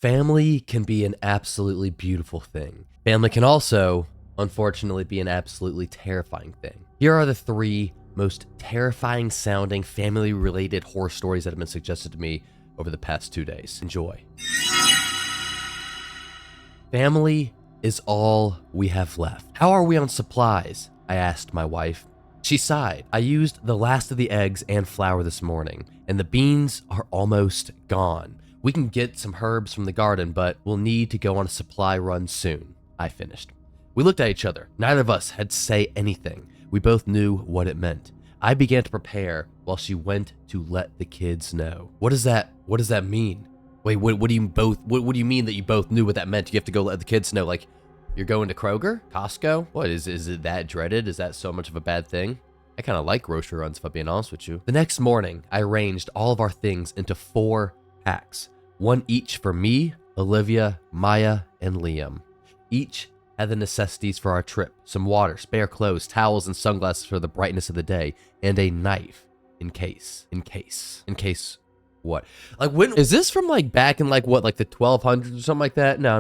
Family can be an absolutely beautiful thing. Family can also, unfortunately, be an absolutely terrifying thing. Here are the 3 most terrifying sounding family related horror stories that have been suggested to me over the past 2 days. Enjoy. Family is all we have left. How are we on supplies? I asked my wife. She sighed. I used the last of the eggs and flour this morning, and the beans are almost gone. We can get some herbs from the garden, but we'll need to go on a supply run soon. I finished. We looked at each other. Neither of us had to say anything. We both knew what it meant. I began to prepare while she went to let the kids know. What does that mean? Wait, what do you mean that you both knew what that meant? You have to go let the kids know, like, you're going to Kroger? Costco? What, is it that dreaded? Is that so much of a bad thing? I kind of like grocery runs, if I'm being honest with you. The next morning, I arranged all of our things into 4 packs. 1 each for me, Olivia, Maya, and Liam. Each had the necessities for our trip. Some water, spare clothes, towels, and sunglasses for the brightness of the day, and a knife in case what? Like, when is this from, like, back in, like, what, like the 1200s or something like that? No,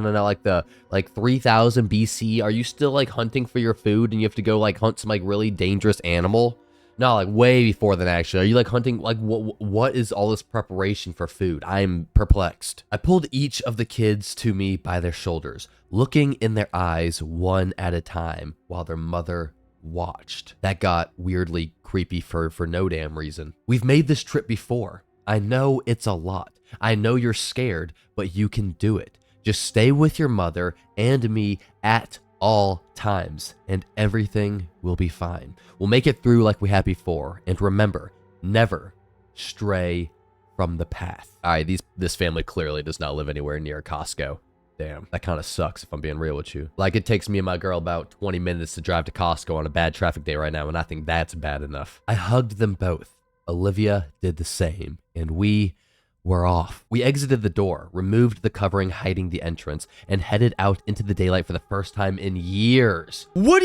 like 3000 BC. Are you still, like, hunting for your food and you have to go, like, hunt some, like, really dangerous animal? No, like, way before than actually. Are you, like, hunting, like, what is all this preparation for food? I'm perplexed. I pulled each of the kids to me by their shoulders, looking in their eyes one at a time while their mother watched. That got weirdly creepy for no damn reason. We've made this trip before. I know it's a lot. I know you're scared, but you can do it. Just stay with your mother and me at all times, and everything will be fine. We'll make it through like we have before. And remember, never stray from the path. All right, this family clearly does not live anywhere near Costco. Damn, that kind of sucks if I'm being real with you. Like, it takes me and my girl about 20 minutes to drive to Costco on a bad traffic day right now, and I think that's bad enough. I hugged them both. Olivia did the same, and we were off. We exited the door, removed the covering hiding the entrance, and headed out into the daylight for the first time in years. What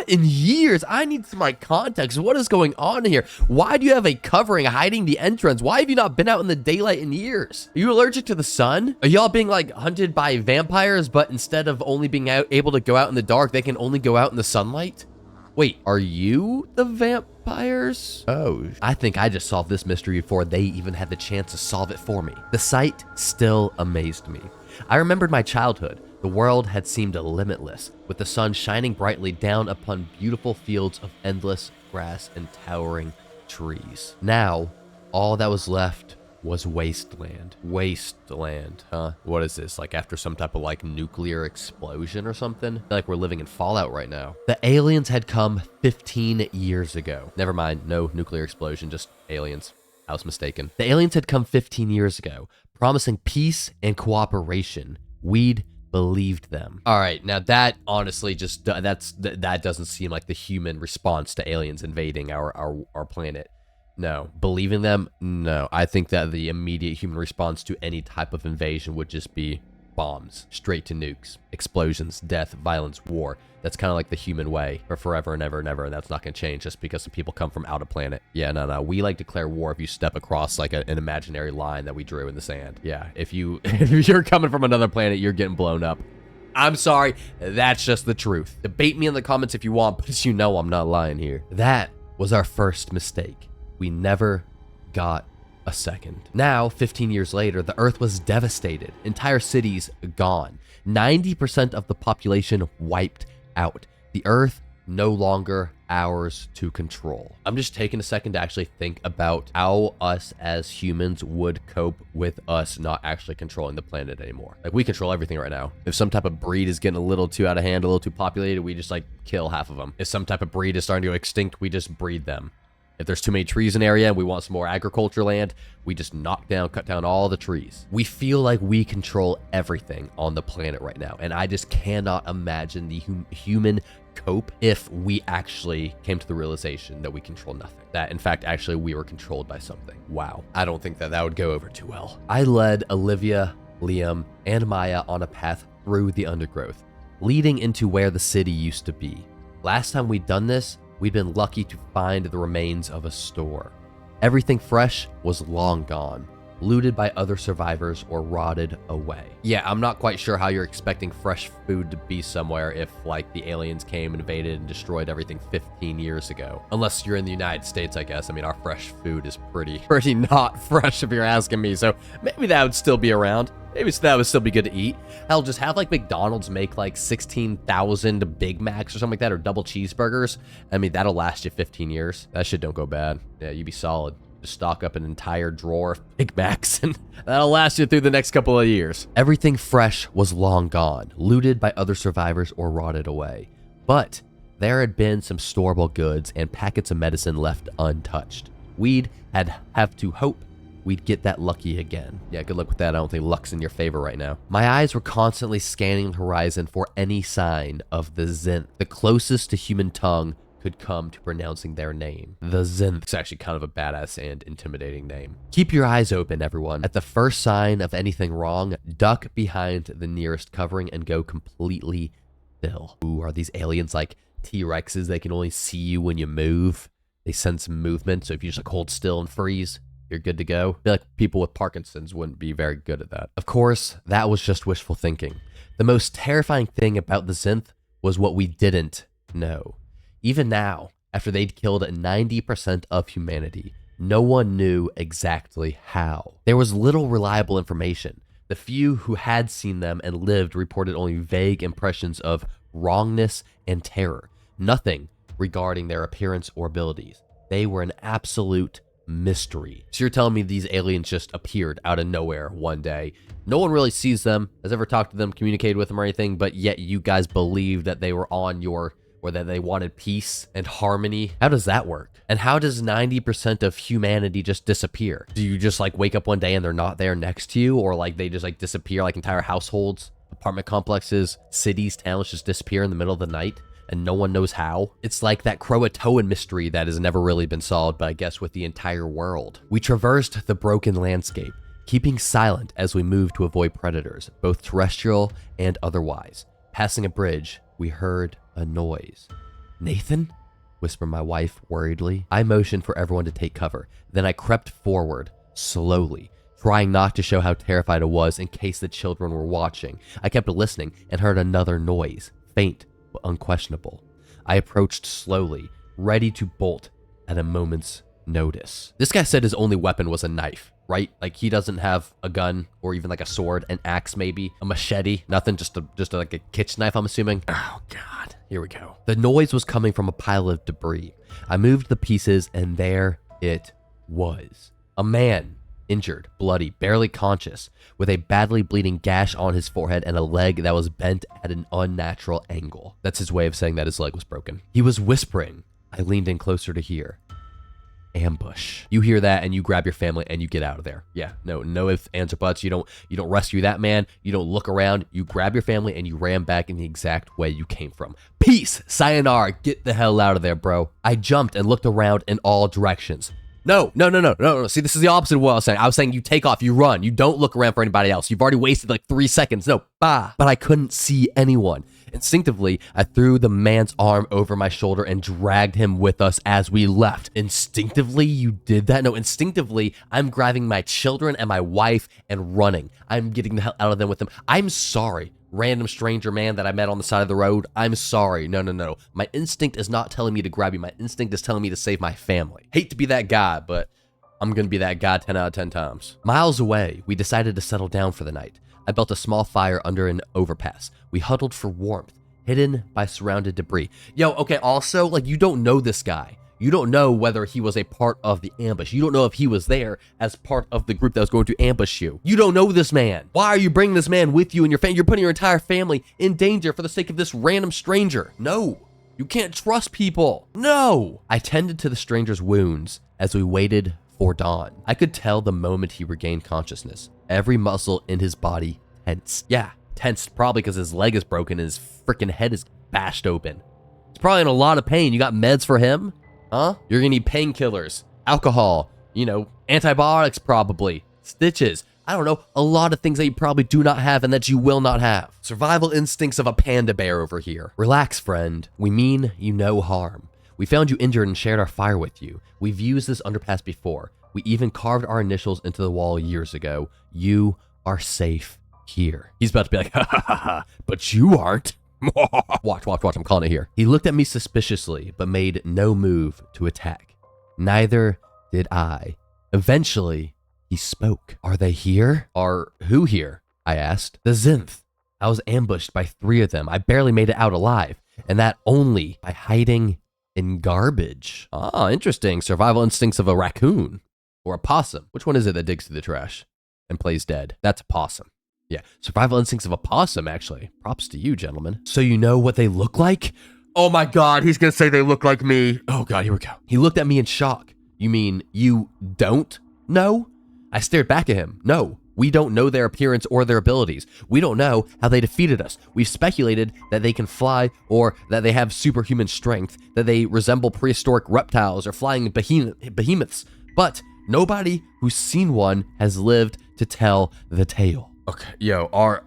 in years? I need some, like, context. What is going on here? Why do you have a covering hiding the entrance? Why have you not been out in the daylight in years? Are you allergic to the sun? Are y'all being, like, hunted by vampires, but instead of only being able to go out in the dark, they can only go out in the sunlight? Wait, are you the vampires? Oh, I think I just solved this mystery before they even had the chance to solve it for me. The sight still amazed me. I remembered my childhood. The world had seemed limitless, with the sun shining brightly down upon beautiful fields of endless grass and towering trees. Now, all that was left was wasteland. Wasteland, huh? What is this? Like after some type of like nuclear explosion or something? I feel like we're living in Fallout right now. The aliens had come 15 years ago. Never mind, no nuclear explosion, just aliens. I was mistaken. The aliens had come 15 years ago, promising peace and cooperation. We'd believed them. All right, now that honestly just that doesn't seem like the human response to aliens invading our planet. No. Believing them? No. I think that the immediate human response to any type of invasion would just be bombs, straight to nukes, explosions, death, violence, war. That's kind of like the human way for forever and ever and ever, and that's not going to change just because some people come from out of planet. Yeah, no. We like declare war if you step across like an imaginary line that we drew in the sand. Yeah, if you're coming from another planet, you're getting blown up. I'm sorry, that's just the truth. Debate me in the comments if you want, but you know I'm not lying here. That was our first mistake. We never got a second. Now, 15 years later, the Earth was devastated. Entire cities gone. 90% of the population wiped out. The Earth no longer ours to control. I'm just taking a second to actually think about how us as humans would cope with us not actually controlling the planet anymore. Like, we control everything right now. If some type of breed is getting a little too out of hand, a little too populated, we just like kill half of them. If some type of breed is starting to go extinct, we just breed them. If there's too many trees in an area and we want some more agriculture land, we just cut down all the trees. We feel like we control everything on the planet right now. And I just cannot imagine the human cope if we actually came to the realization that we control nothing. That, in fact, actually we were controlled by something. Wow. I don't think that would go over too well. I led Olivia, Liam, and Maya on a path through the undergrowth, leading into where the city used to be. Last time we'd done this, we'd been lucky to find the remains of a store. Everything fresh was long gone. looted by other survivors or rotted away. Yeah, I'm not quite sure how you're expecting fresh food to be somewhere if, like, the aliens came, invaded, and destroyed everything 15 years ago. Unless you're in the United States, I guess. I mean, our fresh food is pretty not fresh if you're asking me, so maybe that would still be around. Maybe that would still be good to eat. Hell, just have like McDonald's make like 16,000 Big Macs or something like that, or double cheeseburgers. I mean, that'll last you 15 years. That shit don't go bad. Yeah, you'd be solid. Just stock up an entire drawer of Big Macs and that'll last you through the next couple of years. Everything fresh was long gone, looted by other survivors or rotted away. But there had been some storable goods and packets of medicine left untouched. We'd have to hope we'd get that lucky again. Yeah, good luck with that. I don't think luck's in your favor right now. My eyes were constantly scanning the horizon for any sign of the Zinth, the closest to human tongue could come to pronouncing their name. The Zinth. It's actually kind of a badass and intimidating name. Keep your eyes open, everyone. At the first sign of anything wrong, duck behind the nearest covering and go completely still. Ooh, are these aliens like T-Rexes? They can only see you when you move. They sense movement, so if you just like hold still and freeze, you're good to go. I feel like people with Parkinson's wouldn't be very good at that. Of course, that was just wishful thinking. The most terrifying thing about the Zinth was what we didn't know. Even now, after they'd killed 90% of humanity, no one knew exactly how. There was little reliable information. The few who had seen them and lived reported only vague impressions of wrongness and terror. Nothing regarding their appearance or abilities. They were an absolute mystery. So you're telling me these aliens just appeared out of nowhere one day. No one really sees them, has ever talked to them, communicated with them or anything, but yet you guys believe that they were on your, or that they wanted peace and harmony. How does that work? And how does 90% of humanity just disappear? Do you just like wake up one day and they're not there next to you? Or like they just like disappear, like entire households, apartment complexes, cities, towns just disappear in the middle of the night? And no one knows how. It's like that Croatoan mystery that has never really been solved, but I guess with the entire world. We traversed the broken landscape, keeping silent as we moved to avoid predators, both terrestrial and otherwise. Passing a bridge, we heard a noise. Nathan? Whispered my wife worriedly. I motioned for everyone to take cover. Then I crept forward, slowly, trying not to show how terrified I was in case the children were watching. I kept listening and heard another noise, faint but unquestionable. I approached slowly, ready to bolt at a moment's notice. This guy said his only weapon was a knife, right? Like he doesn't have a gun or even like a sword, an axe maybe, a machete, nothing, just like a kitchen knife, I'm assuming. Oh God, here we go. The noise was coming from a pile of debris. I moved the pieces and there it was. A man, injured, bloody, barely conscious, with a badly bleeding gash on his forehead and a leg that was bent at an unnatural angle. That's his way of saying that his leg was broken. He was whispering. I leaned in closer to hear. Ambush. You hear that and you grab your family and you get out of there. Yeah, no ifs, ands, or buts. You don't rescue that man. You don't look around. You grab your family and you ram back in the exact way you came from. Peace, sayonara, get the hell out of there, bro. I jumped and looked around in all directions. No. See, this is the opposite of what I was saying. I was saying you take off, you run. You don't look around for anybody else. You've already wasted like 3 seconds. No, bah. But I couldn't see anyone. Instinctively, I threw the man's arm over my shoulder and dragged him with us as we left. Instinctively, you did that? No, instinctively, I'm grabbing my children and my wife and running. I'm getting the hell out of them with them. I'm sorry. Random stranger man that I met on the side of the road. I'm sorry. No. My instinct is not telling me to grab you. My instinct is telling me to save my family. Hate to be that guy, but I'm going to be that guy 10 out of 10 times. Miles away, we decided to settle down for the night. I built a small fire under an overpass. We huddled for warmth, hidden by surrounded debris. Yo, okay, also, like, you don't know this guy. You don't know whether he was a part of the ambush. You don't know if he was there as part of the group that was going to ambush you. You don't know this man. Why are you bringing this man with you and your family? You're putting your entire family in danger for the sake of this random stranger. No, you can't trust people. No. I tended to the stranger's wounds as we waited for dawn. I could tell the moment he regained consciousness. Every muscle in his body tensed. Yeah, tensed probably because his leg is broken and his freaking head is bashed open. He's probably in a lot of pain. You got meds for him? Huh? You're gonna need painkillers, alcohol, antibiotics probably, stitches. I don't know, a lot of things that you probably do not have and that you will not have. Survival instincts of a panda bear over here. Relax, friend. We mean you no harm. We found you injured and shared our fire with you. We've used this underpass before. We even carved our initials into the wall years ago. You are safe here. He's about to be like, ha ha ha ha, but you aren't. Watch, I'm calling it here. He looked at me suspiciously, but made no move to attack. Neither did I. Eventually, he spoke. Are they here? Are who here? I asked. The Zinth. I was ambushed by 3 of them. I barely made it out alive, and that only by hiding in garbage. Ah, interesting. Survival instincts of a raccoon or a possum. Which one is it that digs through the trash and plays dead? That's a possum. Yeah, survival instincts of a possum, actually. Props to you, gentlemen. So you know what they look like? Oh my God, he's gonna say they look like me. Oh God, here we go. He looked at me in shock. You mean you don't know? I stared back at him. No, we don't know their appearance or their abilities. We don't know how they defeated us. We've speculated that they can fly or that they have superhuman strength, that they resemble prehistoric reptiles or flying behemoths, but nobody who's seen one has lived to tell the tale. Okay, yo, our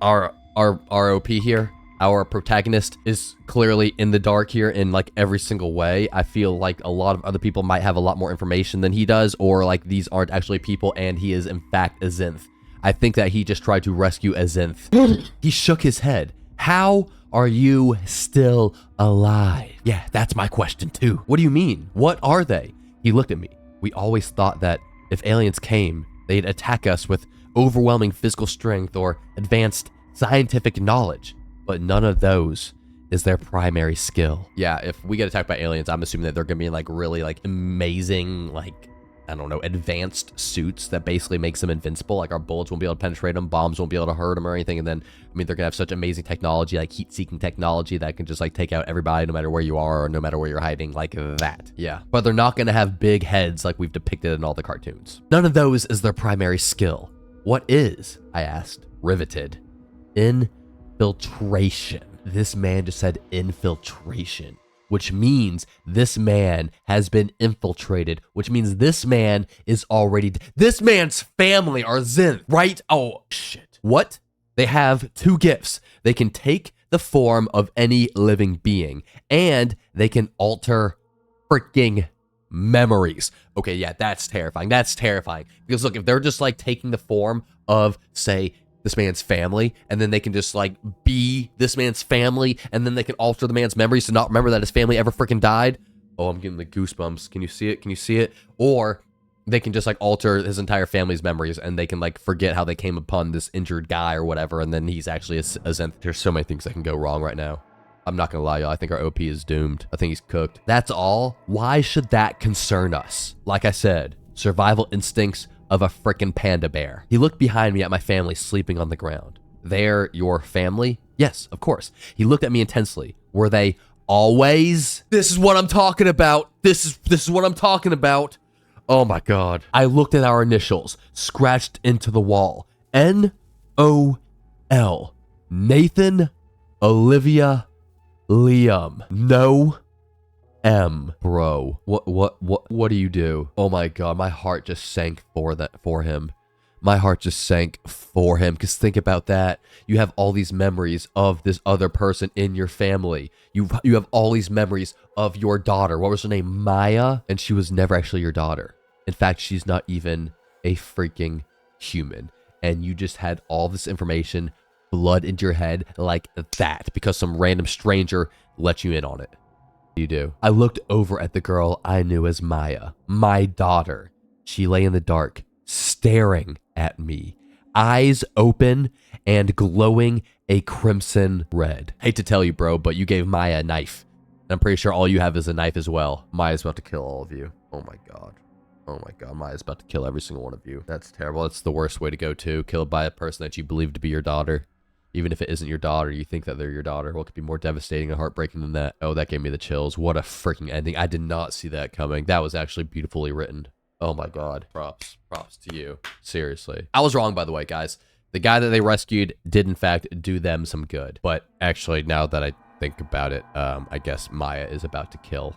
OP here, our protagonist is clearly in the dark here in like every single way. I feel like a lot of other people might have a lot more information than he does, or like these aren't actually people and he is in fact a Zinth. I think that he just tried to rescue a Zinth. He shook his head. How are you still alive? Yeah, that's my question too. What do you mean? What are they? He looked at me. We always thought that if aliens came, they'd attack us with overwhelming physical strength or advanced scientific knowledge, but none of those is their primary skill. Yeah, if we get attacked by aliens, I'm assuming that they're gonna be in like really like amazing, like, I don't know, advanced suits that basically makes them invincible. Like our bullets won't be able to penetrate them, bombs won't be able to hurt them or anything. And then, I mean, they're gonna have such amazing technology, like heat-seeking technology that can just like take out everybody no matter where you are or no matter where you're hiding, like that. Yeah, but they're not gonna have big heads like we've depicted in all the cartoons. None of those is their primary skill. What is? I asked, riveted. Infiltration. This man just said infiltration, which means this man has been infiltrated, which means this man is already, this man's family are Zinth, right? Oh, shit. What? They have 2 gifts. They can take the form of any living being, and they can alter freaking memories. Okay, yeah, that's terrifying. That's terrifying. Because look, if they're just like taking the form of, say, this man's family, and then they can just like be this man's family, and then they can alter the man's memories to not remember that his family ever freaking died. Oh, I'm getting the goosebumps. Can you see it? Can you see it? Or they can just like alter his entire family's memories, and they can like forget how they came upon this injured guy or whatever, and then he's actually a Zenth. There's so many things that can go wrong right now. I'm not gonna lie, y'all. I think our OP is doomed. I think he's cooked. That's all. Why should that concern us? Like I said, survival instincts of a frickin' panda bear. He looked behind me at my family sleeping on the ground. They're your family? Yes, of course. He looked at me intensely. Were they always? This is what I'm talking about. This is what I'm talking about. Oh my God. I looked at our initials, scratched into the wall. N-O-L. Nathan, Olivia, Liam. No M. Bro, what do you do? Oh my God, my heart just sank for him. My heart just sank for him, because think about that. You have all these memories of this other person in your family. You have all these memories of your daughter. What was her name? Maya? And she was never actually your daughter. In fact, she's not even a freaking human. And you just had all this information blood into your head like that because some random stranger let you in on it. You do. I looked over at the girl I knew as Maya, my daughter. She lay in the dark, staring at me, eyes open and glowing a crimson red. Hate to tell you, bro, but you gave Maya a knife. And I'm pretty sure all you have is a knife as well. Maya's about to kill all of you. Oh my God. Oh my God, Maya's about to kill every single one of you. That's terrible. That's the worst way to go too. Killed by a person that you believe to be your daughter. Even if it isn't your daughter, you think that they're your daughter. What could be more devastating and heartbreaking than that? Oh, that gave me the chills. What a freaking ending. I did not see that coming. That was actually beautifully written. Oh my God. Props to you. Seriously. I was wrong, by the way, guys. The guy that they rescued did in fact do them some good. But actually, now that I think about it, I guess Maya is about to kill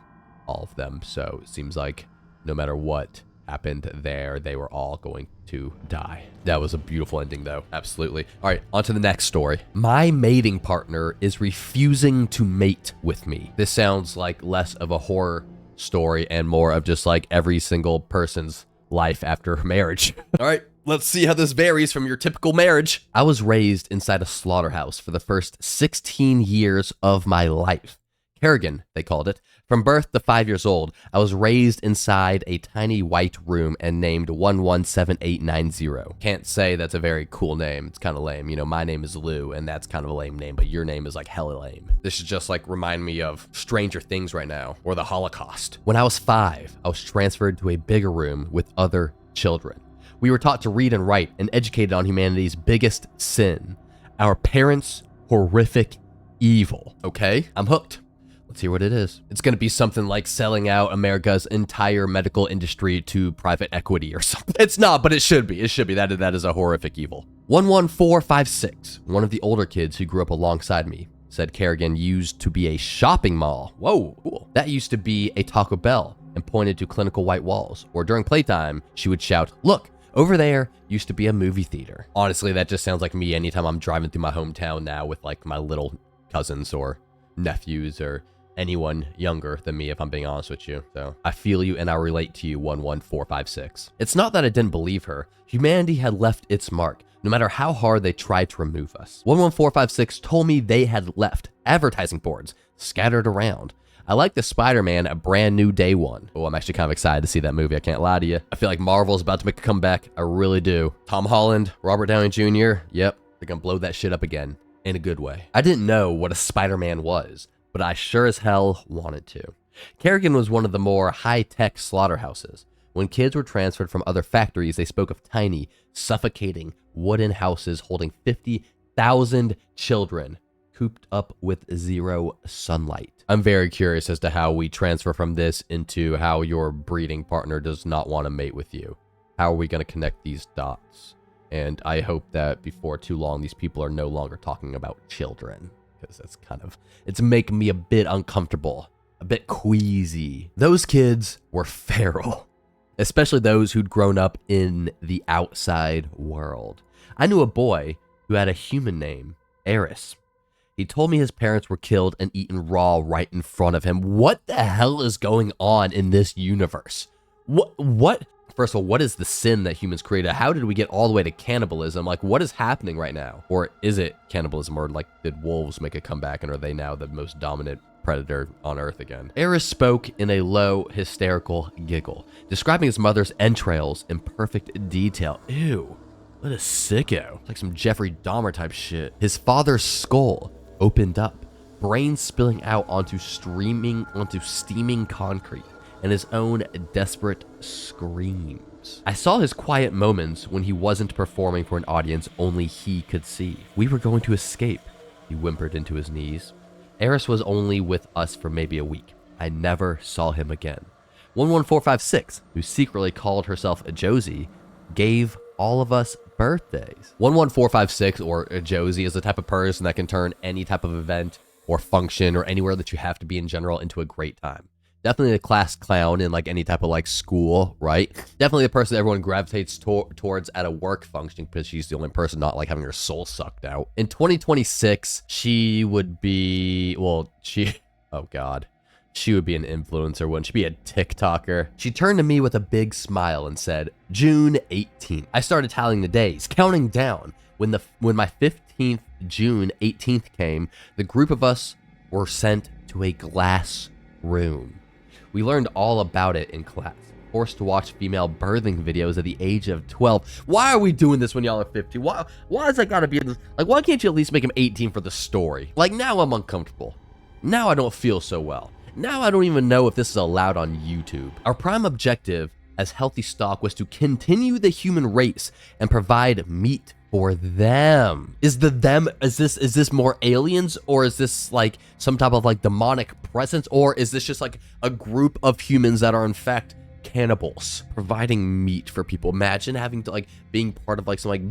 all of them. So it seems like no matter what happened there, they were all going to die. That was a beautiful ending though. Absolutely. All right, on to the next story. My mating partner is refusing to mate with me. This sounds like less of a horror story and more of just like every single person's life after marriage. All right, let's see how this varies from your typical marriage. I was raised inside a slaughterhouse for the first 16 years of my life. Kerrigan, they called it. From birth to 5 years old, I was raised inside a tiny white room and named 117890. Can't say that's a very cool name. It's kind of lame. You know, my name is Lou, and that's kind of a lame name, but your name is like hella lame. This is just like remind me of Stranger Things right now, or the Holocaust. When I was 5, I was transferred to a bigger room with other children. We were taught to read and write and educated on humanity's biggest sin, our parents' horrific evil. Okay, I'm hooked. Let's hear what it is. It's going to be something like selling out America's entire medical industry to private equity or something. It's not, but it should be. It should be. That is a horrific evil. 11456, one of the older kids who grew up alongside me, said Kerrigan used to be a shopping mall. Whoa, cool. That used to be a Taco Bell, and pointed to clinical white walls. Or during playtime, she would shout, "Look, over there used to be a movie theater." Honestly, that just sounds like me anytime I'm driving through my hometown now with like my little cousins or nephews or anyone younger than me, if I'm being honest with you. So I feel you and I relate to you, 11456. It's not that I didn't believe her. Humanity had left its mark, no matter how hard they tried to remove us. 11456 told me they had left advertising boards scattered around. I like the Spider-Man, a brand new day one. Oh, I'm actually kind of excited to see that movie. I can't lie to you. I feel like Marvel's about to make a comeback. I really do. Tom Holland, Robert Downey Jr. Yep, they're gonna blow that shit up again in a good way. I didn't know what a Spider-Man was, but I sure as hell wanted to. Kerrigan was one of the more high-tech slaughterhouses. When kids were transferred from other factories, they spoke of tiny, suffocating wooden houses holding 50,000 children, cooped up with zero sunlight. I'm very curious as to how we transfer from this into how your breeding partner does not want to mate with you. How are we going to connect these dots? And I hope that before too long, these people are no longer talking about children, because that's it's making me a bit uncomfortable, a bit queasy. Those kids were feral, especially those who'd grown up in the outside world. I knew a boy who had a human name, Eris. He told me his parents were killed and eaten raw right in front of him. What the hell is going on in this universe? What? First of all, what is the sin that humans created? How did we get all the way to cannibalism? Like, what is happening right now? Or is it cannibalism? Or like, did wolves make a comeback and are they now the most dominant predator on Earth again? Eris spoke in a low, hysterical giggle, describing his mother's entrails in perfect detail. Ew, what a sicko. It's like some Jeffrey Dahmer type shit. His father's skull opened up, brains spilling out onto steaming concrete, and his own desperate screams. I saw his quiet moments when he wasn't performing for an audience only he could see. We were going to escape, he whimpered into his knees. Eris was only with us for maybe a week. I never saw him again. 11456, who secretly called herself Josie, gave all of us birthdays. 11456, or Josie, is the type of person that can turn any type of event or function or anywhere that you have to be in general into a great time. Definitely a class clown in like any type of like school, right? Definitely the person that everyone gravitates towards at a work function because she's the only person not like having her soul sucked out. In 2026, she would be, oh God. She would be an influencer, wouldn't she? Be a TikToker. She turned to me with a big smile and said, June 18th. I started tallying the days, counting down. When my 15th June 18th came, the group of us were sent to a glass room. We learned all about it in class. Forced to watch female birthing videos at the age of 12. Why are we doing this when y'all are 50? Why is that gotta be in this? Like, why can't you at least make him 18 for the story? Like, now I'm uncomfortable. Now I don't feel so well. Now I don't even know if this is allowed on YouTube. Our prime objective as healthy stock was to continue the human race and provide meat for them. Is this more aliens, or is this like some type of like demonic presence, or is this just like a group of humans that are in fact cannibals providing meat for people? Imagine having to like being part of like some like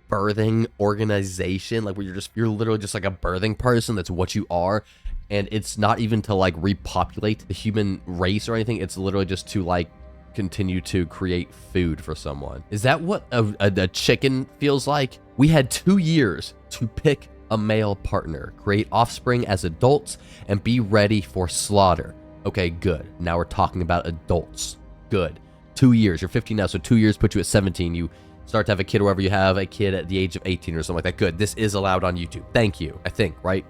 birthing organization, like where you're literally just like a birthing person. That's what you are. And it's not even to like repopulate the human race or anything. It's literally just to like continue to create food for someone. Is that what a chicken feels like? We had 2 years to pick a male partner, create offspring as adults, and be ready for slaughter. Okay, good. Now we're talking about adults. Good. 2 years. You're 15 now, so 2 years put you at 17. You start to have a kid, or wherever you have a kid at the age of 18 or something like that. Good. This is allowed on YouTube. Thank you. I think, right?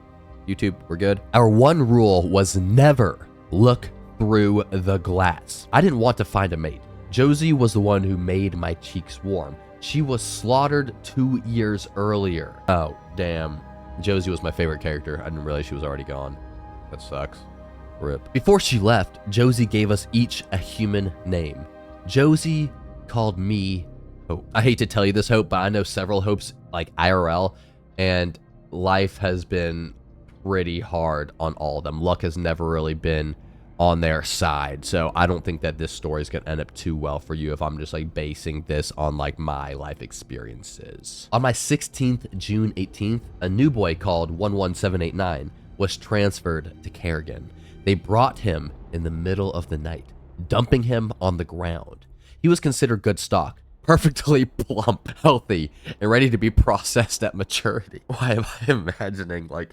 YouTube, we're good. Our one rule was never look through the glass. I didn't want to find a mate. Josie was the one who made my cheeks warm. She was slaughtered 2 years earlier. Oh, damn. Josie was my favorite character. I didn't realize she was already gone. That sucks. RIP. Before she left, Josie gave us each a human name. Josie called me Hope. I hate to tell you this, Hope, but I know several Hopes, like IRL, and life has been pretty hard on all of them. Luck has never really been on their side, so I don't think that this story is going to end up too well for you if I'm just like basing this on like my life experiences. On my 16th, June 18th, a new boy called 11789 was transferred to Kerrigan. They brought him in the middle of the night, dumping him on the ground. He was considered good stock, perfectly plump, healthy, and ready to be processed at maturity. Why am I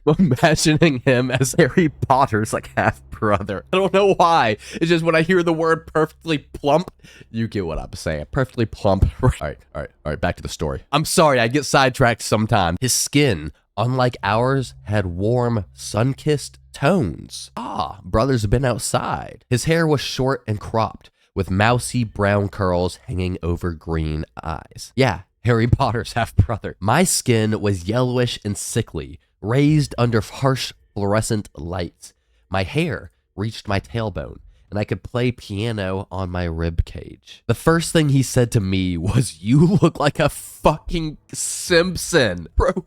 imagining him as Harry Potter's like half brother? I don't know why. It's just when I hear the word perfectly plump, you get what I'm saying. Perfectly plump. All right, back to the story. I'm sorry, I get sidetracked sometimes. His skin, unlike ours, had warm, sun-kissed tones. Ah, brothers have been outside. His hair was short and cropped, with mousy brown curls hanging over green eyes. Yeah, Harry Potter's half-brother. My skin was yellowish and sickly, raised under harsh fluorescent lights. My hair reached my tailbone, and I could play piano on my rib cage. The first thing he said to me was, "You look like a fucking Simpson." Bro,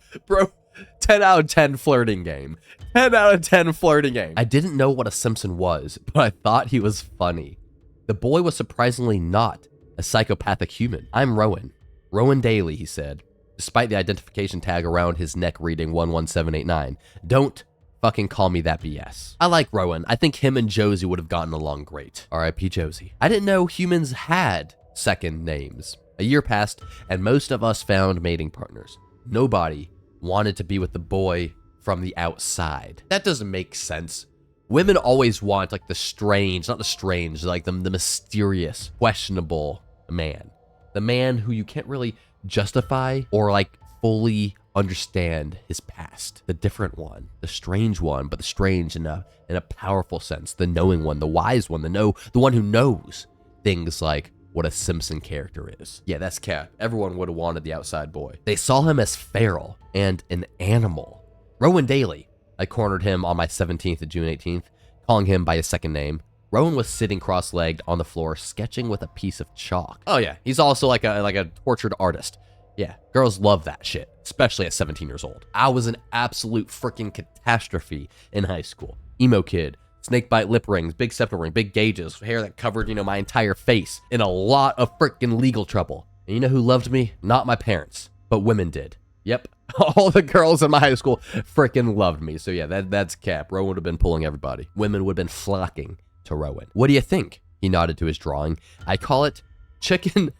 10 out of 10 flirting game. 10 out of 10 flirting game. I didn't know what a Simpson was, but I thought he was funny. The boy was surprisingly not a psychopathic human. "I'm Rowan. Rowan Daly," he said, despite the identification tag around his neck reading 11789. "Don't fucking call me that BS." I like Rowan. I think him and Josie would have gotten along great. R.I.P. Josie. I didn't know humans had second names. A year passed, and most of us found mating partners. Nobody wanted to be with the boy from the outside. That doesn't make sense. Women always want like the strange, not the strange, like the mysterious, questionable man. The man who you can't really justify or like fully understand his past. The different one, the strange one, but the strange in a powerful sense. The knowing one, the wise one, the one who knows things like what a Simpson character is. Yeah, that's Cap. Everyone would have wanted the outside boy. They saw him as feral and an animal. Rowan Daly. I cornered him on my 17th of June 18th, calling him by his second name. Rowan was sitting cross-legged on the floor, sketching with a piece of chalk. Oh yeah, he's also like a tortured artist. Yeah, girls love that shit, especially at 17 years old. I was an absolute freaking catastrophe in high school. Emo kid, snakebite lip rings, big septum ring, big gauges, hair that covered, my entire face, in a lot of freaking legal trouble. And you know who loved me? Not my parents, but women did. Yep. All the girls in my high school freaking loved me. So yeah, that's Cap. Rowan would have been pulling everybody. Women would have been flocking to Rowan. "What do you think?" He nodded to his drawing. "I call it chicken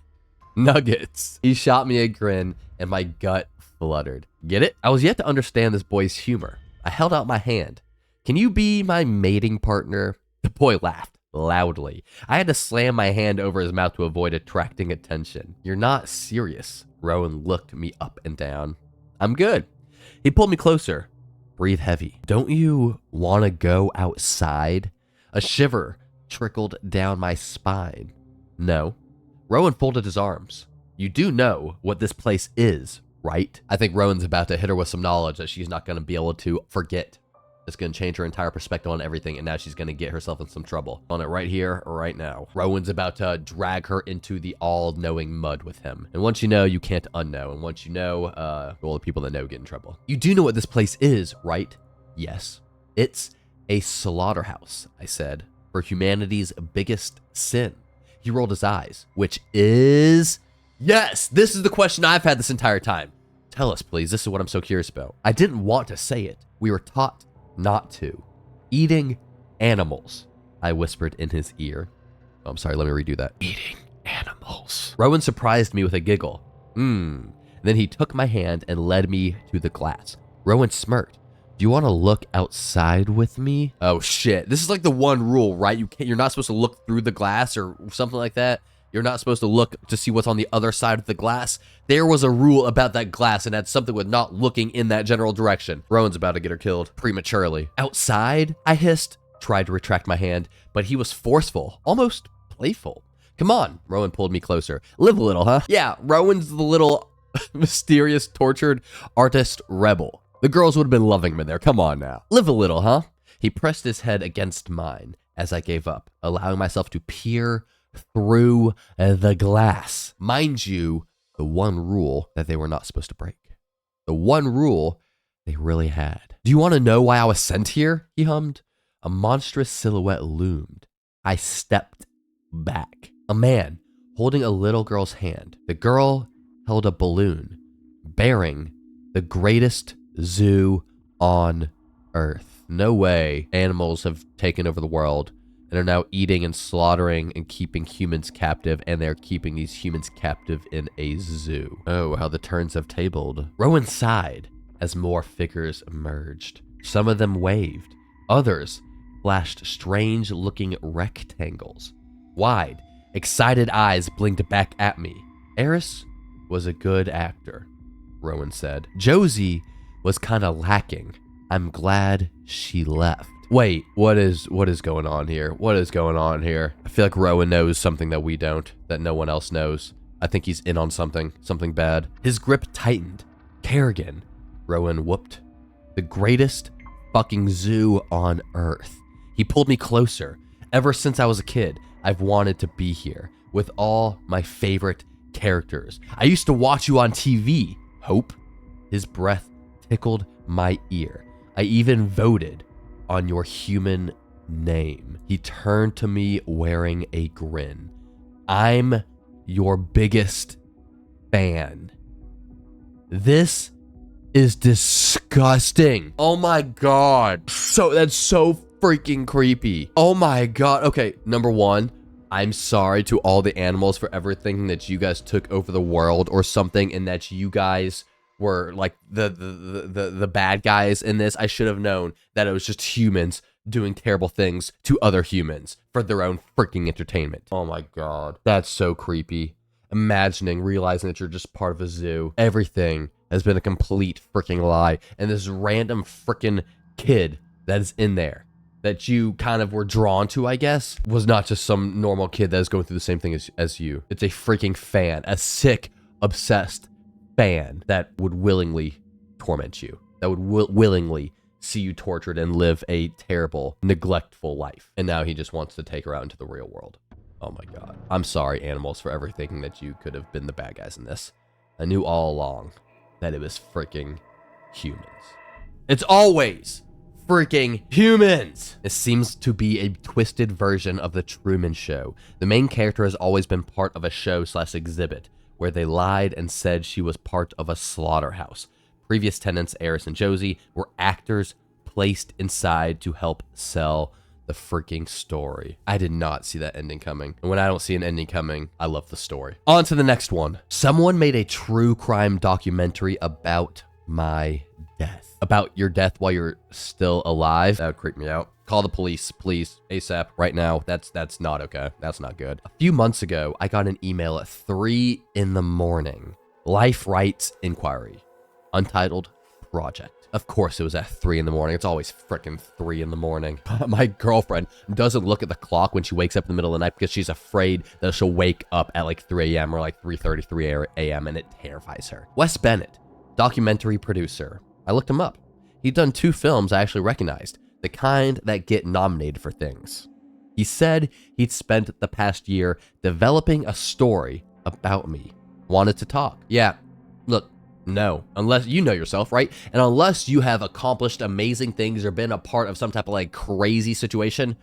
nuggets." He shot me a grin and my gut fluttered. Get it? I was yet to understand this boy's humor. I held out my hand. "Can you be my mating partner?" The boy laughed loudly. I had to slam my hand over his mouth to avoid attracting attention. "You're not serious." Rowan looked me up and down. "I'm good." He pulled me closer. "Breathe heavy. Don't you want to go outside?" A shiver trickled down my spine. "No." Rowan folded his arms. "You do know what this place is, right?" I think Rowan's about to hit her with some knowledge that she's not going to be able to forget. It's going to change her entire perspective on everything, and now she's going to get herself in some trouble. On it right here, right now. Rowan's about to drag her into the all-knowing mud with him. And once you know, you can't unknow. And once you know, well, the people that know get in trouble. "You do know what this place is, right?" "Yes." "It's a slaughterhouse," I said, "for humanity's biggest sin." He rolled his eyes. "Which is..." Yes, this is the question I've had this entire time. "Tell us, please. This is what I'm so curious about." I didn't want to say it. We were taught not to. "Eating animals," I whispered in his ear. Oh, I'm sorry, let me redo that. "Eating animals." Rowan surprised me with a giggle. Then he took my hand and led me to the glass. Rowan smirked. "Do you want to look outside with me?" Oh shit, this is like the one rule, right? You're not supposed to look through the glass or something like that. You're not supposed to look to see what's on the other side of the glass. There was a rule about that glass, and had something with not looking in that general direction. Rowan's about to get her killed prematurely. Outside, I hissed, tried to retract my hand, but he was forceful, almost playful. Come on, Rowan pulled me closer. Live a little, huh? Yeah, Rowan's the little mysterious, tortured artist rebel. The girls would have been loving him in there. Come on now. Live a little, huh? He pressed his head against mine as I gave up, allowing myself to peer through the glass. Mind you, the one rule that they were not supposed to break. The one rule they really had. Do you want to know why I was sent here? He hummed. A monstrous silhouette loomed. I stepped back. A man holding a little girl's hand. The girl held a balloon bearing the greatest zoo on Earth. No way animals have taken over the world and are now eating and slaughtering and keeping humans captive, and they're keeping these humans captive in a zoo. Oh, how the turns have tabled. Rowan sighed as more figures emerged. Some of them waved. Others flashed strange-looking rectangles. Wide, excited eyes blinked back at me. Eris was a good actor, Rowan said. Josie was kind of lacking. I'm glad she left. Wait, what is going on here? What is going on here? I feel like Rowan knows something that we don't, that no one else knows. I think he's in on something bad. His grip tightened. Kerrigan, Rowan whooped. The greatest fucking zoo on Earth. He pulled me closer. Ever since I was a kid, I've wanted to be here with all my favorite characters. I used to watch you on TV, Hope. His breath tickled my ear. I even voted on your human name. He turned to me wearing a grin. I'm your biggest fan. This is disgusting. Oh my God. That's so freaking creepy. Oh my God. Okay, number one, I'm sorry to all the animals for ever thinking that you guys took over the world or something, and that you guys were like the bad guys in this. I should have known that it was just humans doing terrible things to other humans for their own freaking entertainment. Oh my God. That's so creepy. Realizing that you're just part of a zoo. Everything has been a complete freaking lie. And this random freaking kid that is in there that you kind of were drawn to, I guess, was not just some normal kid that is going through the same thing as you. It's a freaking fan, a sick, obsessed fan that would willingly torment you, that would willingly see you tortured and live a terrible, neglectful life. And now he just wants to take her out into the real world. Oh my God. I'm sorry, animals, for ever thinking that you could have been the bad guys in this. I knew all along that it was freaking humans. It's always freaking humans. It seems to be a twisted version of the Truman Show. The main character has always been part of a show/exhibit where they lied and said she was part of a slaughterhouse. Previous tenants, Eris and Josie, were actors placed inside to help sell the freaking story. I did not see that ending coming. And when I don't see an ending coming, I love the story. On to the next one. Someone made a true crime documentary about my death. About your death while you're still alive. That would creep me out. Call the police, please, ASAP, right now. That's not okay. That's not good. A few months ago, I got an email at 3 a.m. Life Rights Inquiry. Untitled Project. Of course it was at 3 a.m. It's always frickin' 3 a.m. My girlfriend doesn't look at the clock when she wakes up in the middle of the night because she's afraid that she'll wake up at like 3 a.m. or like 3:33 a.m. and it terrifies her. Wes Bennett, documentary producer. I looked him up. He'd done 2 films I actually recognized, the kind that get nominated for things. He said he'd spent the past year developing a story about me. Wanted to talk. Yeah, look, no, unless you know yourself, right? And unless you have accomplished amazing things or been a part of some type of like crazy situation,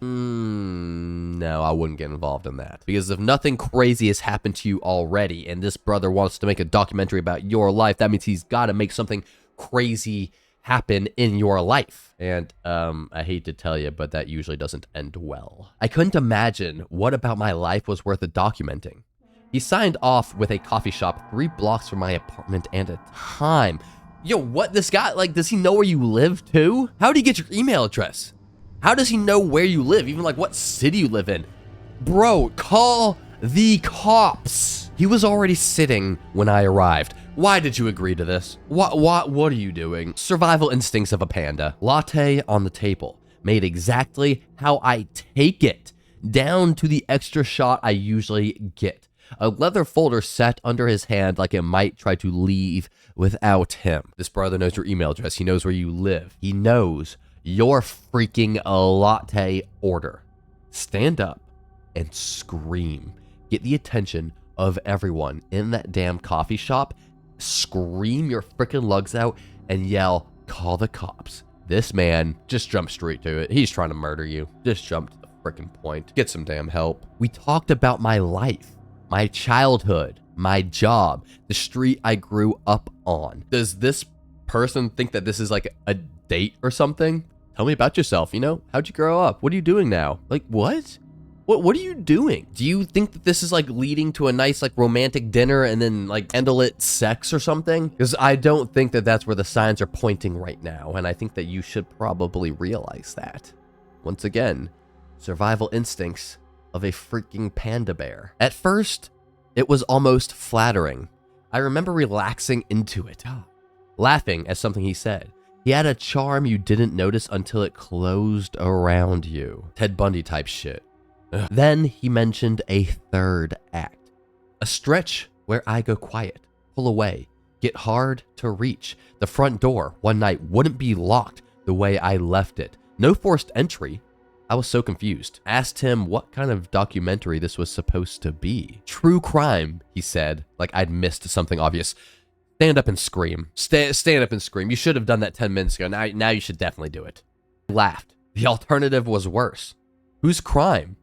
no, I wouldn't get involved in that. Because if nothing crazy has happened to you already and this brother wants to make a documentary about your life, that means he's got to make something crazy happen in your life. And I hate to tell you, but that usually doesn't end well. I couldn't imagine what about my life was worth documenting. He signed off with a coffee shop 3 blocks from my apartment and a time. Yo, what? This guy, like, does he know where you live too? How did he get your email address? How does he know where you live? Even like what city you live in? Bro, call The cops! He was already sitting when I arrived. Why did you agree to this? What are you doing? Survival instincts of a panda. Latte on the table, made exactly how I take it, down to the extra shot I usually get. A leather folder sat under his hand like it might try to leave without him. This brother knows your email address. He knows where you live. He knows your freaking latte order. Stand up and scream. Get the attention of everyone in that damn coffee shop. Scream your freaking lugs out and yell, call the cops. This man just jumped straight to it. He's trying to murder you. Just jump to the freaking point. Get some damn help. We talked about my life, my childhood, my job, the street I grew up on. Does this person think that this is like a date or something? Tell me about yourself, you know? How'd you grow up? What are you doing now? Like, what? What are you doing? Do you think that this is like leading to a nice like romantic dinner and then like candlelit sex or something? Because I don't think that that's where the signs are pointing right now. And I think that you should probably realize that. Once again, survival instincts of a freaking panda bear. At first, it was almost flattering. I remember relaxing into it, laughing at something he said. He had a charm you didn't notice until it closed around you. Ted Bundy type shit. Then he mentioned a third act. A stretch where I go quiet, pull away, get hard to reach. The front door one night wouldn't be locked the way I left it. No forced entry. I was so confused. Asked him what kind of documentary this was supposed to be. True crime, he said, like I'd missed something obvious. Stand up and scream. Stand up and scream. You should have done that 10 minutes ago. Now you should definitely do it. I laughed. The alternative was worse. Whose crime?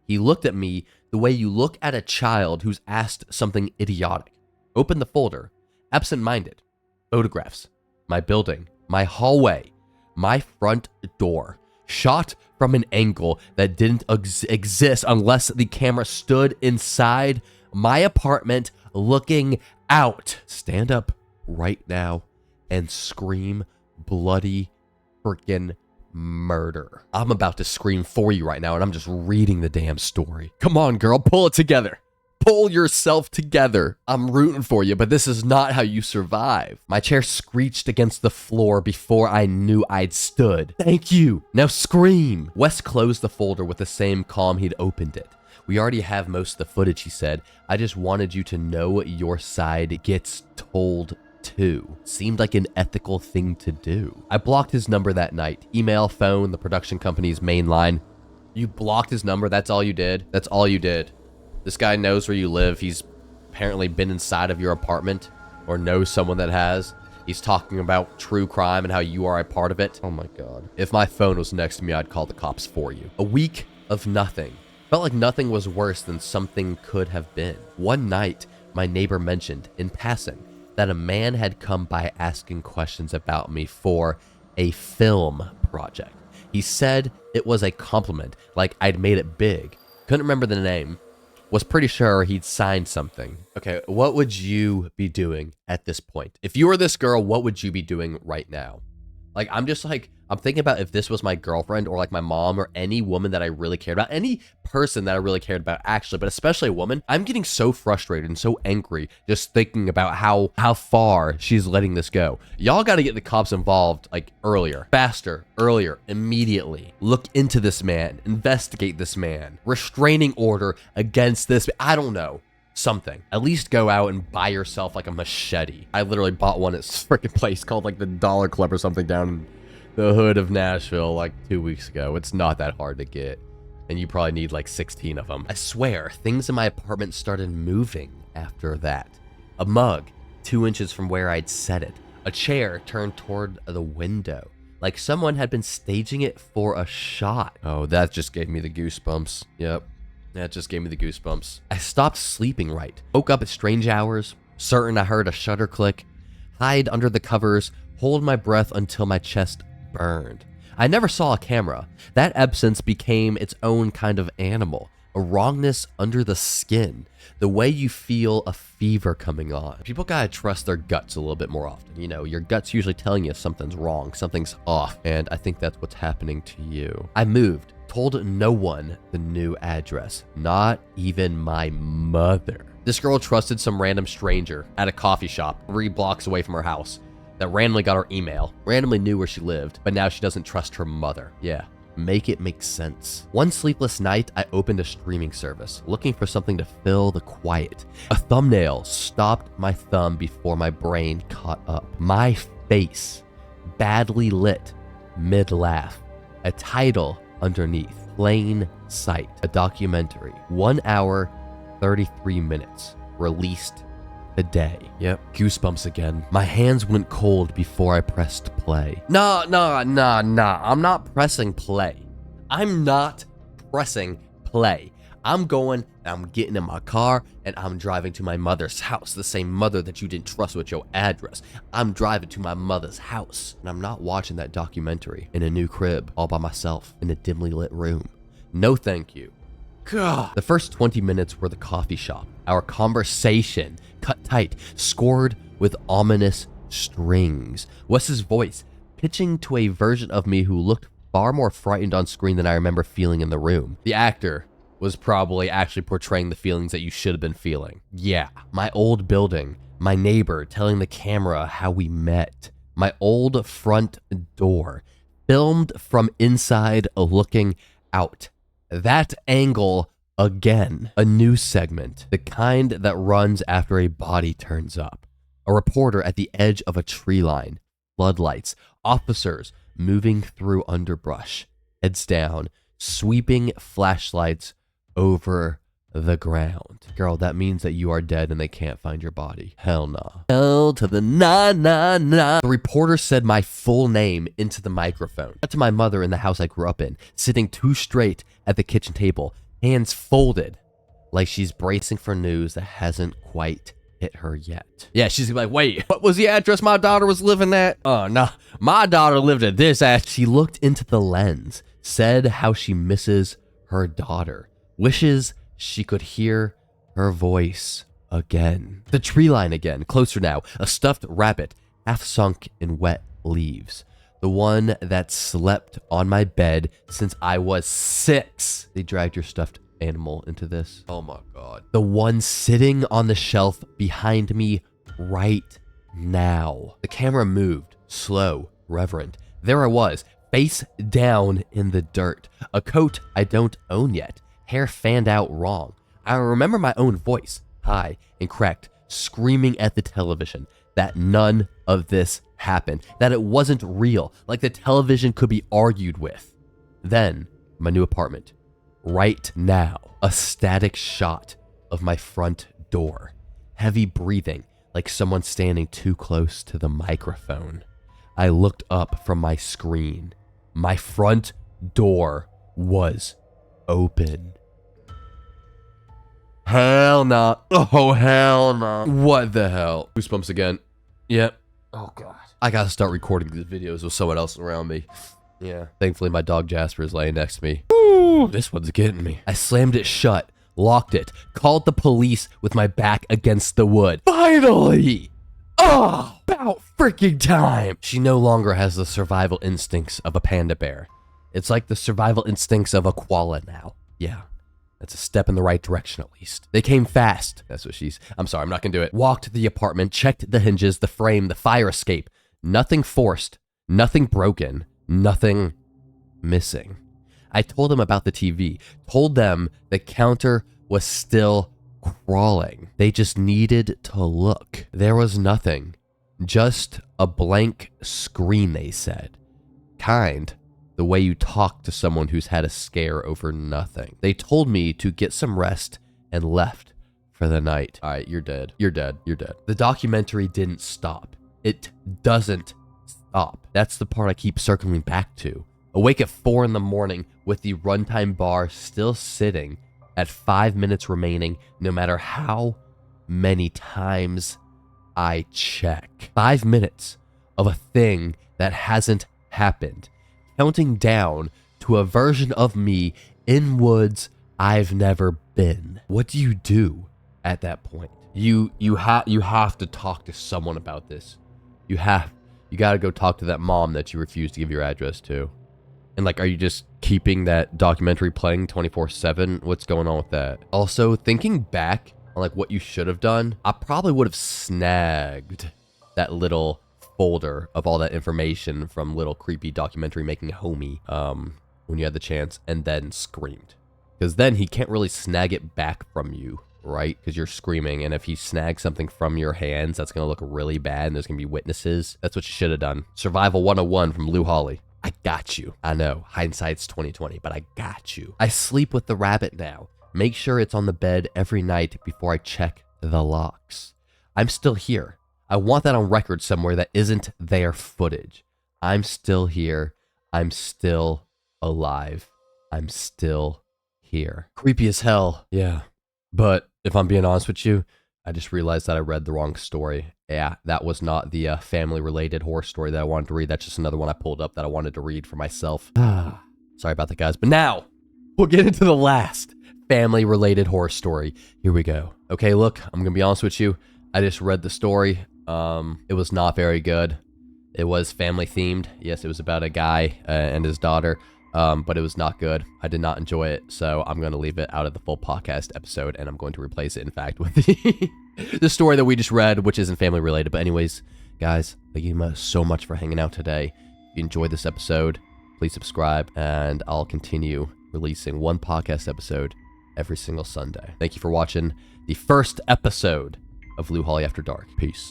He looked at me the way you look at a child who's asked something idiotic. Opened the folder. Absent-minded. Photographs. My building. My hallway. My front door. Shot from an angle that didn't exist unless the camera stood inside my apartment looking out. Stand up right now and scream bloody freaking murder. I'm about to scream for you right now, and I'm just reading the damn story. Come on, girl, pull it together. Pull yourself together. I'm rooting for you, but this is not how you survive. My chair screeched against the floor before I knew I'd stood. Thank you. Now scream. Wes closed the folder with the same calm he'd opened it. We already have most of the footage, he said. I just wanted you to know your side gets told too. Seemed like an ethical thing to do. I blocked his number that night. Email, phone, the production company's main line. You blocked his number? That's all you did? That's all you did? This guy knows where you live. He's apparently been inside of your apartment or knows someone that has. He's talking about true crime and how you are a part of it. Oh my God. If my phone was next to me, I'd call the cops for you. A week of nothing. Felt like nothing was worse than something could have been. One night, my neighbor mentioned, in passing, that a man had come by asking questions about me for a film project. He said it was a compliment, like I'd made it big. Couldn't remember the name. Was pretty sure he'd signed something. Okay, what would you be doing at this point? If you were this girl, what would you be doing right now? Like, I'm thinking about if this was my girlfriend or like my mom or any woman that I really cared about, any person that I really cared about actually, but especially a woman. I'm getting so frustrated and so angry just thinking about how far she's letting this go. Y'all got to get the cops involved like earlier, faster, earlier, immediately. Look into this man, investigate this man, restraining order against this. I don't know. Something. At least go out and buy yourself like a machete. I literally bought one at this freaking place called like the Dollar Club or something down in the hood of Nashville like 2 weeks ago. It's not that hard to get. And you probably need like 16 of them. I swear, things in my apartment started moving after that. A mug, 2 inches from where I'd set it. A chair turned toward the window. Like someone had been staging it for a shot. Oh, that just gave me the goosebumps. Yep. That just gave me the goosebumps. I stopped sleeping right. Woke up at strange hours, certain I heard a shutter click, hide under the covers, hold my breath until my chest burned. I never saw a camera. That absence became its own kind of animal, a wrongness under the skin, the way you feel a fever coming on. People gotta trust their guts a little bit more often. You know, your gut's usually telling you something's wrong, something's off, and I think that's what's happening to you. I moved Told no one the new address, not even my mother. This girl trusted some random stranger at a coffee shop 3 blocks away from her house that randomly got her email, randomly knew where she lived, but now she doesn't trust her mother. Yeah, make it make sense. One sleepless night, I opened a streaming service, looking for something to fill the quiet. A thumbnail stopped my thumb before my brain caught up. My face, badly lit, mid-laugh. A title underneath, Plain Sight, a documentary, 1 hour, 33 minutes, released today. Yep, goosebumps again. My hands went cold before I pressed play. Nah, I'm not pressing play. I'm not pressing play. I'm going, I'm getting in my car, and I'm driving to my mother's house, the same mother that you didn't trust with your address. I'm driving to my mother's house, and I'm not watching that documentary in a new crib all by myself in a dimly lit room. No thank you. God. The first 20 minutes were the coffee shop. Our conversation, cut tight, scored with ominous strings. Wes's voice, pitching to a version of me who looked far more frightened on screen than I remember feeling in the room. The actor was probably actually portraying the feelings that you should have been feeling. Yeah, my old building, my neighbor telling the camera how we met, my old front door, filmed from inside looking out. That angle again, a news segment, the kind that runs after a body turns up. A reporter at the edge of a tree line, floodlights, officers moving through underbrush, heads down, sweeping flashlights over the ground. Girl, that means that you are dead and they can't find your body. Hell nah. Hell to the nah, nah, nah. The reporter said my full name into the microphone. Cut to my mother in the house I grew up in, sitting too straight at the kitchen table, hands folded, like she's bracing for news that hasn't quite hit her yet. Yeah, she's gonna be like, wait, what was the address my daughter was living at? Oh, no, my daughter lived at this address. She looked into the lens, said how she misses her daughter, wishes she could hear her voice again. The tree line again, closer now, a stuffed rabbit, half sunk in wet leaves. The one that slept on my bed since I was 6. They dragged your stuffed animal into this. Oh my God. The one sitting on the shelf behind me right now. The camera moved, slow, reverent. There I was, face down in the dirt. A coat I don't own yet. Hair fanned out wrong. I remember my own voice, high and cracked, screaming at the television that none of this happened, that it wasn't real, like the television could be argued with. Then, my new apartment. Right now, a static shot of my front door. Heavy breathing, like someone standing too close to the microphone. I looked up from my screen. My front door was open. Hell no. Oh, hell no. What the hell? Goosebumps again. Yep. Oh, God. I gotta start recording these videos with someone else around me. Yeah. Thankfully, my dog Jasper is laying next to me. Ooh, this one's getting me. I slammed it shut, locked it, called the police with my back against the wood. Finally! Oh, about freaking time. She no longer has the survival instincts of a panda bear. It's like the survival instincts of a koala now. Yeah. That's a step in the right direction, at least. They came fast. That's what I'm sorry, I'm not gonna do it. Walked to the apartment, checked the hinges, the frame, the fire escape. Nothing forced, nothing broken, nothing missing. I told them about the TV, told them the counter was still crawling. They just needed to look. There was nothing, just a blank screen, they said. Kind. The way you talk to someone who's had a scare over nothing. They told me to get some rest and left for the night. All right, you're dead. You're dead. You're dead. The documentary didn't stop. It doesn't stop. That's the part I keep circling back to. Awake at 4 in the morning with the runtime bar still sitting at 5 minutes remaining, no matter how many times I check. 5 minutes of a thing that hasn't happened. Counting down to a version of me in woods I've never been. What do you do at that point? You have to talk to someone about this. You gotta go talk to that mom that you refused to give your address to. And like, are you just keeping that documentary playing 24/7? What's going on with that? Also, thinking back on like what you should have done, I probably would have snagged that little folder of all that information from little creepy documentary making homie when you had the chance, and then screamed. Because then he can't really snag it back from you, right? Because you're screaming, and if he snags something from your hands, that's going to look really bad, and there's going to be witnesses. That's what you should have done. Survival 101 from Lou Hawley. I got you. I know, hindsight's 20/20, but I got you. I sleep with the rabbit now. Make sure it's on the bed every night before I check the locks. I'm still here. I want that on record somewhere that isn't their footage. I'm still here. I'm still alive. I'm still here. Creepy as hell. Yeah. But if I'm being honest with you, I just realized that I read the wrong story. Yeah, that was not the family-related horror story that I wanted to read. That's just another one I pulled up that I wanted to read for myself. Sorry about that, guys. But now, we'll get into the last family-related horror story. Here we go. Okay, look, I'm going to be honest with you. I just read the story. It was not very good. It was family-themed. Yes, it was about a guy and his daughter. But it was not good. I did not enjoy it, so I'm going to leave it out of the full podcast episode, and I'm going to replace it, in fact, with the story that we just read, which isn't family related. But anyways, guys, thank you so much for hanging out today. If you enjoyed this episode, please subscribe, and I'll continue releasing one podcast episode every single Sunday. Thank you for watching the first episode of Lou Hawley After Dark. Peace.